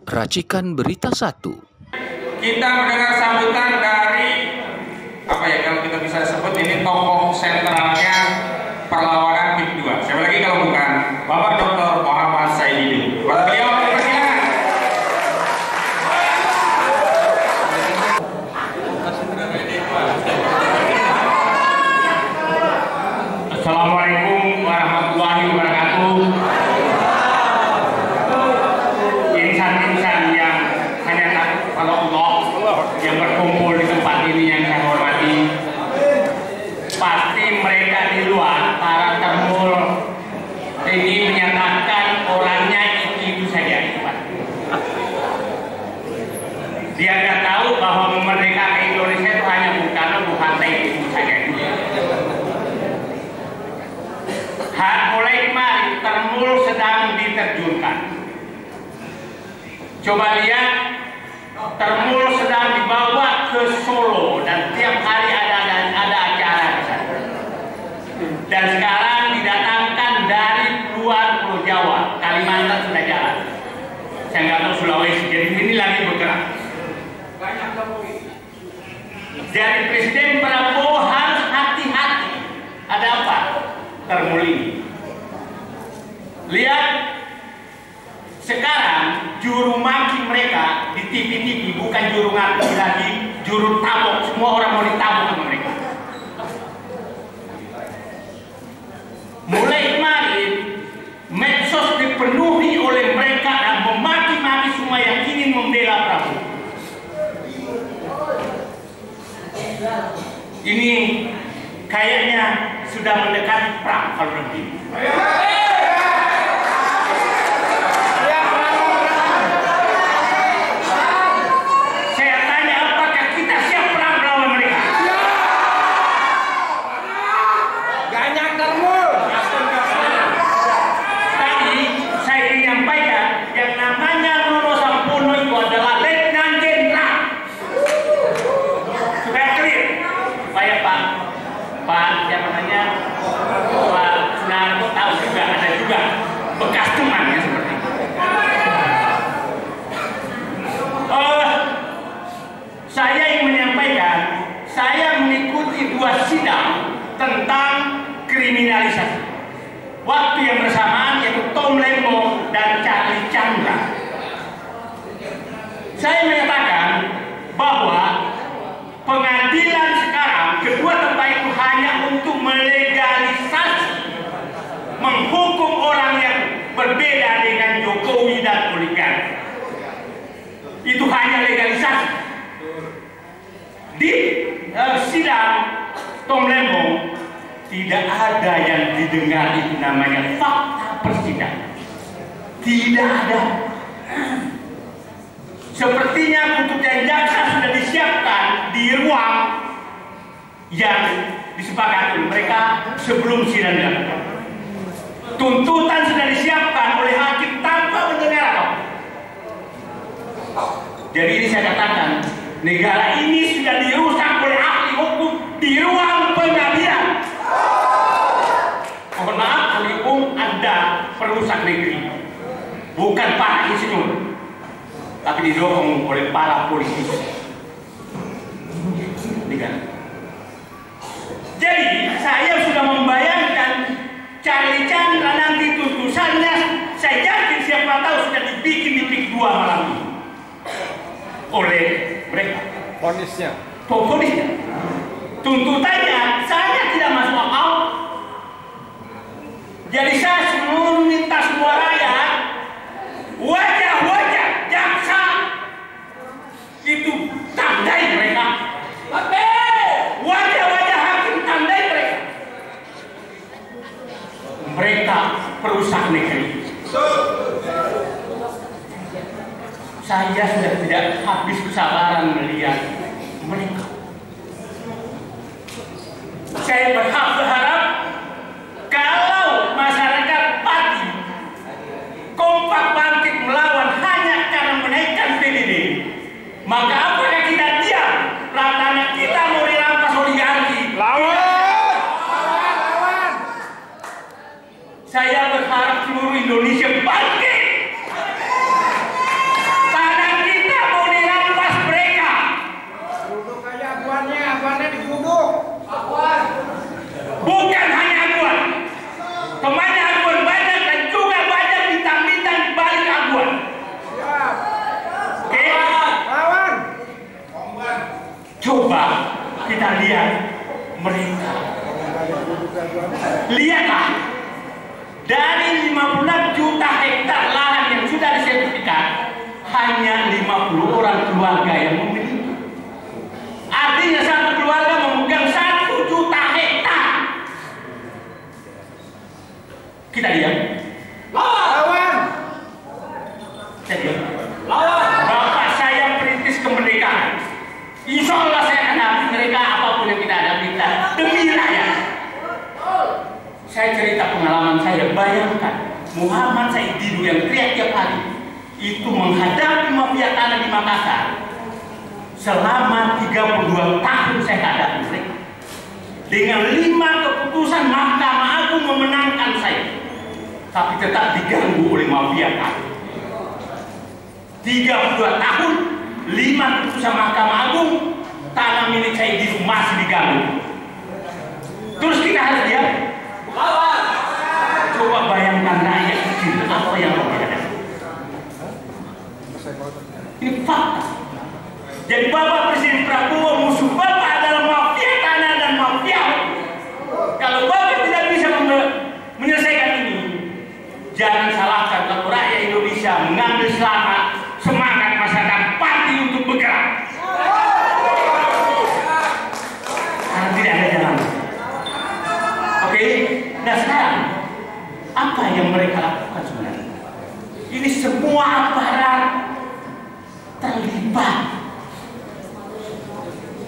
Racikan Berita 1. Kita mendengar sambutan dari kalau kita bisa sebut ini tokoh sentralnya perlawanan PIK 2. Siapa lagi kalau bukan Bapak Dr. Muhammad Saididin. Beliau persilakan. Assalamualaikum warahmatullahi wabarakatuh. Insan-insan yang hanya takut kalau Allah yang berkumpul di tempat ini yang saya hormati, pasti mereka di luar para termul ini menyatakan orangnya itu saja. Dia nggak tahu bahwa memerdekakan Indonesia itu hanya bukan itu saja. Mulai kemarin termul sedang diterjunkan. Coba lihat, termul sedang dibawa ke Solo dan tiap hari ada acara di sana. Dan sekarang didatangkan dari luar Pulau Jawa, Kalimantan sudah jalan. Saya nggak tahu Sulawesi, jadi ini lagi bergerak. Banyak lagi. Jadi Presiden Prabowo harus hati-hati. Ada apa? Termul ini. Lihat. Sekarang juru maki mereka di TV bukan juru maki lagi, juru tabok. Semua orang mau ditabok sama mereka. Mulai kemarin medsos dipenuhi oleh mereka dan memaki-maki semua yang ingin membela Prabowo. Ini kayaknya sudah mendekati perang kalau begini. Bekas temannya seperti itu. Saya ingin menyampaikan, saya mengikuti 2 sidang tentang kriminalisasi. Waktu yang bersamaan yaitu Tom Lembo dan Charlie Chandra. Saya menyatakan bahwa pengadilan sekarang kedua tempat itu hanya untuk melegalisasi, menghukum orang yang berbeda dengan Jokowi dan oligarki. Itu hanya legalisasi. Di sidang Tom Lembo tidak ada yang didengar itu namanya fakta persidangan. Tidak ada. Sepertinya tuntutan jaksa sudah disiapkan di ruang yang disepakati mereka sebelum sidang dilakukan. Tuntutan sudah disiapkan oleh hakim tanpa mendengar apa. Jadi ini saya katakan, negara ini sudah dirusak oleh ahli hukum di ruang pengadilan. Mohon maaf, ahli hukum Anda perusak negeri, bukan para insinyur, tapi didorong oleh para politisi. Jadi saya sudah membayangkan Charlie Chandra nanti tuntutannya, saya yakin siapa tahu sudah dibikin di PIK 2 malam ini oleh mereka. Ponisnya. Tuntutannya saya tidak masuk akal. Jadi saya minta semua rakyat, wajah-wajah jaksa itu tandai mereka. Wajah-wajah hakim tandai mereka. Mereka perusak negeri. Saya sudah tidak habis kesabaran melihat mereka. Saya berharap kalau masyarakat Pati kompak bangkit melawan hanya karena menaikkan PDB, maka apakah kita diam? Ratanya kita mau dirampas oligarki. Lawan! Saya berharap seluruh Indonesia bangkit. mereka. Lihatlah, dari 56 juta hektar lahan yang sudah disertifikat, hanya 50 orang keluarga yang memiliki. Artinya satu keluarga memegang 1 juta hektar. Kita diam. Lawan. Saya diam. Lawan. Bapak saya perintis kemerdekaan. Insya Allah saya akan hadapi mereka apapun yang kita hadapi demi rakyat. Saya cerita pengalaman saya. Bayangkan Muhammad Said Didu yang teriak tiap hari itu menghadapi mafia tanah di Makassar. Selama 32 tahun saya hadapi mereka. Dengan 5 keputusan Mahkamah Agung memenangkan saya, tapi tetap diganggu oleh mafia tanah. 32 tahun, 5 keputusan Mahkamah Agung, tanah milik saya di masih diganggu. Terus kita harus diam. Coba bayangkan rakyat kecil apa yang terjadi. Ini fakta. Jadi Bapak Presiden Prabowo, musuh Bapak adalah mafia tanah dan mafia. Kalau Bapak tidak bisa menyelesaikan ini, jangan salahkan kalau rakyat Indonesia mengambil semangat masyarakat parti untuk bergerak. Karena tidak ada jalan. Oke? Nah sekarang, apa yang mereka lakukan sebenarnya? Ini semua aparat terlibat.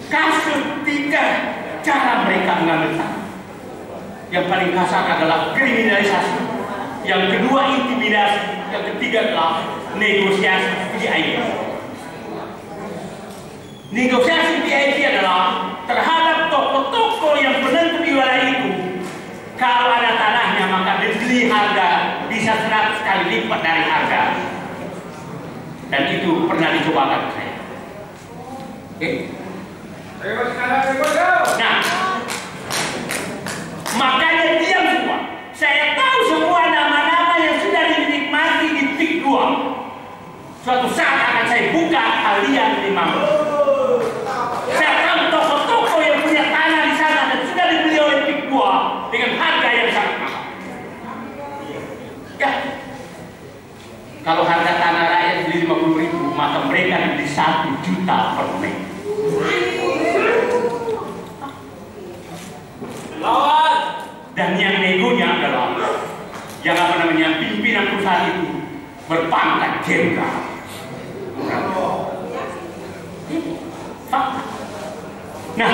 Kasus 3 cara mereka mengambil tanah. Yang paling kasar adalah kriminalisasi. Yang kedua intimidasi. Yang ketiga adalah negosiasi VIP. Negosiasi VIP adalah terhadap toko-toko yang penentu di wilayah itu. Kalau ada tanahnya maka dibeli harga bisa 100 kali lipat dari harga. Dan itu pernah dicobakan saya. Oke? Nah, makanya diam semua. Saya tahu semua nama-nama yang sudah dinikmati di PIK 2. Suatu saat akan saya buka kalian di mana. Saya tahu toko-toko yang punya tanah di sana dan sudah dibeli oleh PIK 2 dengan harga yang sangat mahal. Ya, kalau harga tanah rakyat beli 50.000, maka mereka dibeli 1 juta per meter. Lawan. Dan yang negonya adalah yang pimpinan perusahaan itu berpangkat jenderal. Nah,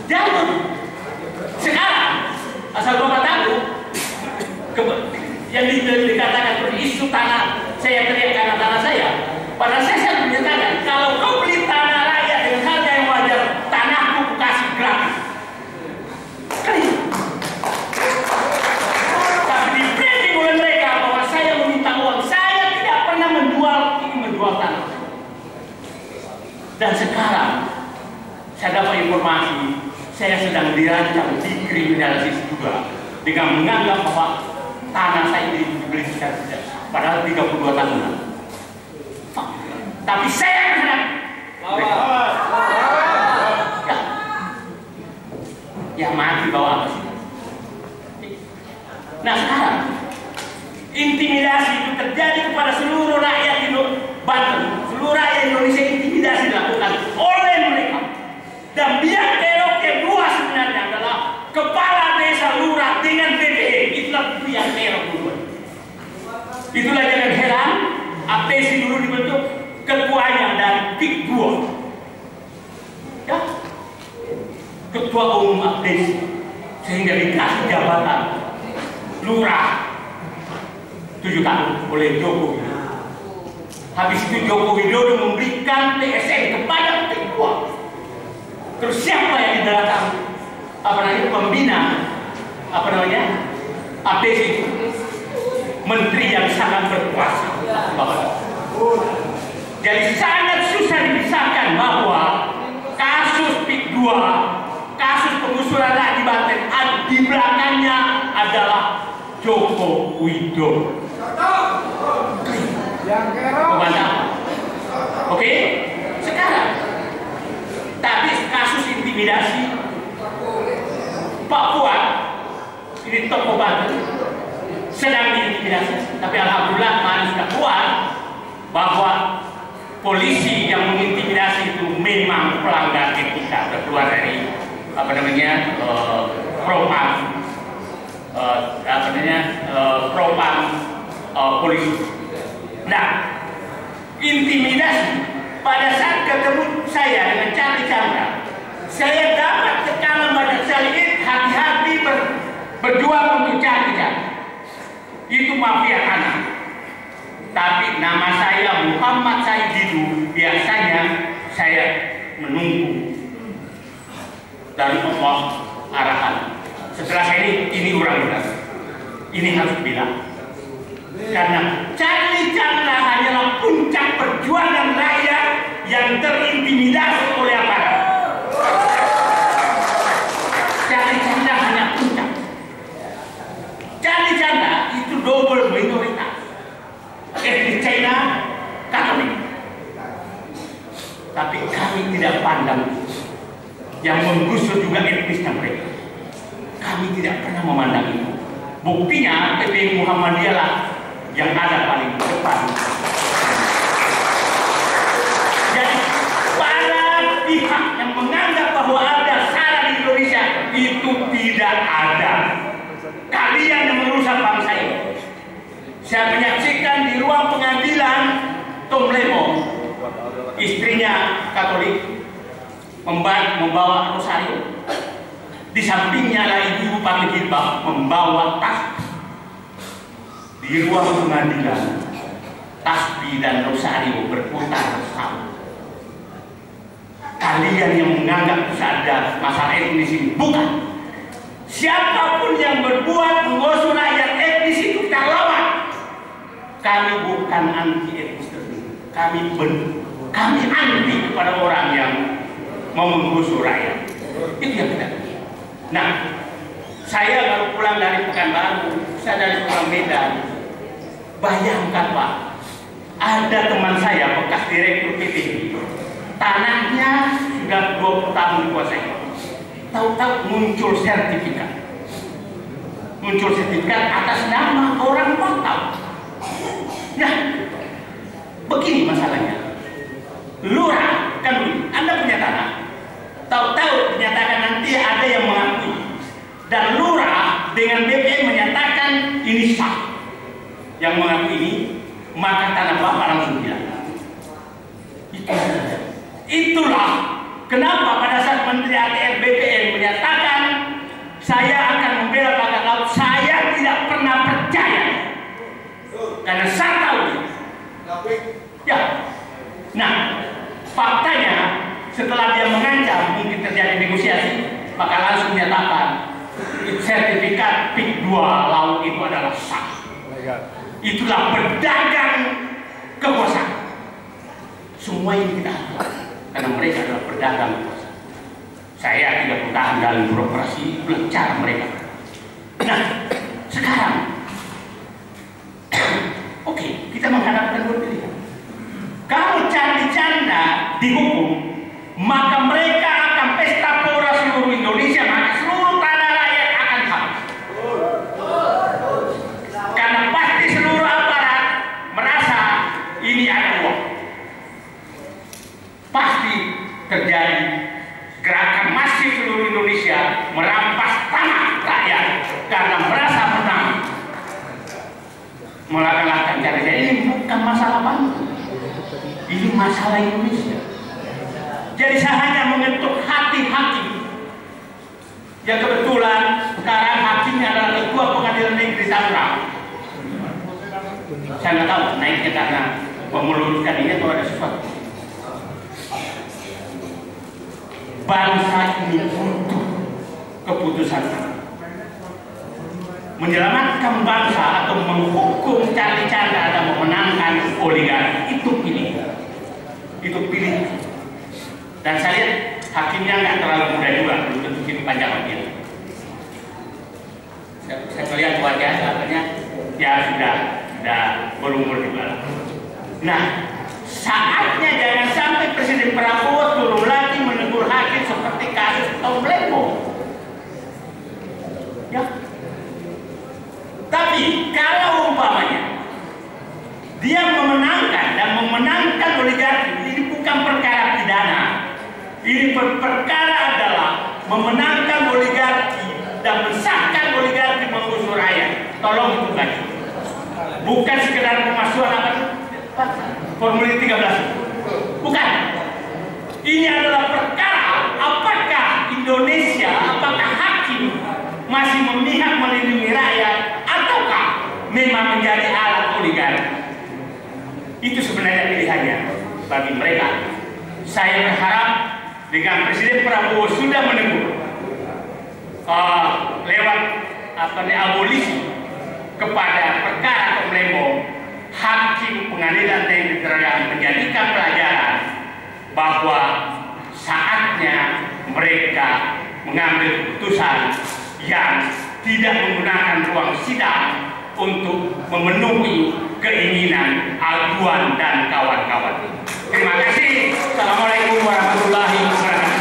jangan sekarang asal Bapak tahu yang dikatakan isu tanah, saya teriak karena tanah saya. Padahal saya menyatakan kalau kau beli tanah rakyat dengan harga yang wajar, tanahku kasih gratis. Tapi di oleh mereka bahwa saya meminta uang, saya tidak pernah menjual tanah. Dan sekarang saya dapat informasi saya sedang dirancang dikriminalisasi juga dengan menganggap bahwa tanah saya ini dibeli secara tidak, padahal 32 tahunan. Tapi saya akan ya mati bawa apa sih? Nah sekarang intimidasi itu terjadi kepada seluruh rakyat Banten, seluruh rakyat Indonesia. Intimidasi dilakukan oleh mereka. Dan biang kerok kedua sebenarnya adalah kepala desa lurah dengan DPD. Itulah biang kerok dulu. Itulah jangan heran, APC dulu dibentuk ketuanya dari PIK 2. Ya, ketua umum APC sehingga dikasih jabatan lurah 7 tahun oleh Jokowi. Habis itu Joko Widodo memberikan TSN kepada PIK 2. Terus siapa yang di belakang pembina APC itu? Menteri yang sangat berkuasa. Jadi sangat susah dipisahkan bahwa kasus PIK 2, kasus pengusuran rakyat di Banten, di belakangnya adalah Joko Widodo. Oke, sekarang tapi kasus intimidasi sedang diintimidasi. Tapi alhamdulillah kemarin sudah keluar bahwa polisi yang mengintimidasi itu memang pelanggar etika, sudah keluar dari propam propam polisi. Nah, intimidasi pada saat ketemu saya dengan Charlie Chandra, saya dapat tekanan pada Charlie, hati-hati berjuang untuk Charlie Chandra. Itu mafia tanah. Tapi nama saya Muhammad Said Didu, biasanya saya menunggu dari Allah arahan. Setelah ini orang benar. Ini harus bilang. Karena Charlie Chandra hanyalah puncak perjuangan rakyat yang terintimidasi oleh aparat. Charlie Chandra hanya puncak. Charlie Chandra itu double minoritas. Etnis China, Katolik. Tapi kami tidak pandang yang menggusur juga etnisnya mereka. Kami tidak pernah memandang itu. Buktinya PPI Muhammadiyah lah yang ada paling depan. Jadi para pihak yang menganggap bahwa ada SARA di Indonesia itu tidak ada. Kalian yang merusak bangsa ini. Saya menyaksikan di ruang pengadilan Tom Lemo, istrinya Katolik, membawa rosario. Di sampingnya lah ibu pakai jilbab membawa tas. Di ruang pengadilan, tasbih dan rosario berputar bersama. Kalian yang menganggap ada masalah etnis ini, bukan. Siapapun yang berbuat menggosok rakyat etnis itu kita lawan. Kami bukan anti etnis tertentu. Kami anti kepada orang yang mau menggusur rakyat. Itu yang kita. Nah, saya baru pulang dari Pekanbaru, saya dari Pulang Medan. Bayangkan Pak, ada teman saya bekas direktur PT, tanahnya sudah 20 tahun dikuasai. Tahu-tahu muncul sertifikat atas nama orang lokal. Nah, begini masalahnya. Lurah kan, Anda punya tanah, tahu-tahu dinyatakan nanti ada yang mengakui, dan lurah dengan BPN menyatakan ini sah. Yang mengakui ini, maka tanah Bapak langsung hilang. Itulah kenapa pada saat Menteri ATR BPN menyatakan saya akan membela bajak laut, saya tidak pernah percaya. Karena saya tahu. Ya. Nah, faktanya setelah dia mengancam mungkin terjadi negosiasi, maka langsung menyatakan sertifikat PIK 2 laut itu adalah sah. Itulah berdagang kekuasaan. Semua ini kita lakukan karena mereka adalah berdagang kekuasaan. Saya tidak bertahan dalam birokrasi, itulah cara mereka. Nah, sekarang oke, kita menghadapkan dua pilihan. Kalau Charlie Chandra dihukum, maka mereka akan pesta pora seluruh Indonesia, maka seluruh tanah rakyat akan habis. Karena pasti seluruh aparat merasa ini ada uang. Pasti terjadi gerakan masif seluruh Indonesia merampas tanah rakyat karena merasa menang. Melakukan cara ini bukan masalah bangsa, ini masalah Indonesia. Jadi saya hanya mengetuk hati hakim yang kebetulan sekarang hakimnya adalah ketua pengadilan negeri Tangerang. Saya nggak tahu naiknya karena memeluruskan ini atau ada sesuatu. Bangsa ini butuh keputusan menyelamatkan bangsa atau menghukum Charlie Chandra dan memenangkan oligarki. Itu pilih. Dan saya lihat hakimnya nggak terlalu muda juga, belum tentu hidup panjang lagi. Saya lihat wajahnya katanya ya sudah berumur juga. Nah, saatnya jangan sampai Presiden Prabowo turun lagi menegur hakim seperti kasus Tom Lemo. Ya. Tapi kalau umpamanya dia memenangkan dan memenangkan oligarki, ini bukan perkara pidana. Ini perkara adalah memenangkan oligarki dan mensahkan oligarki menggusur rakyat. Tolong itu baca. Bukan sekedar pemalsuan apa? Formulir 13. Bukan. Ini adalah perkara apakah Indonesia, apakah hakim masih memihak melindungi rakyat ataukah memang menjadi alat oligarki. Itu sebenarnya pilihannya bagi mereka. Saya berharap dengan Presiden Prabowo sudah menegur lewat abolisi kepada perkara Komlemo, hakim pengadilan tinggi negara menjadikan pelajaran bahwa saatnya mereka mengambil keputusan yang tidak menggunakan ruang sidang untuk memenuhi keinginan Alduan dan kawan-kawan. Terima kasih. Assalamualaikum warahmatullahi wabarakatuh.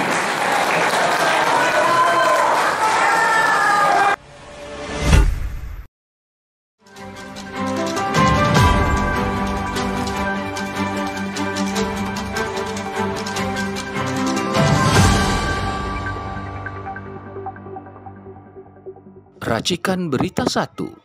Racikan Berita 1.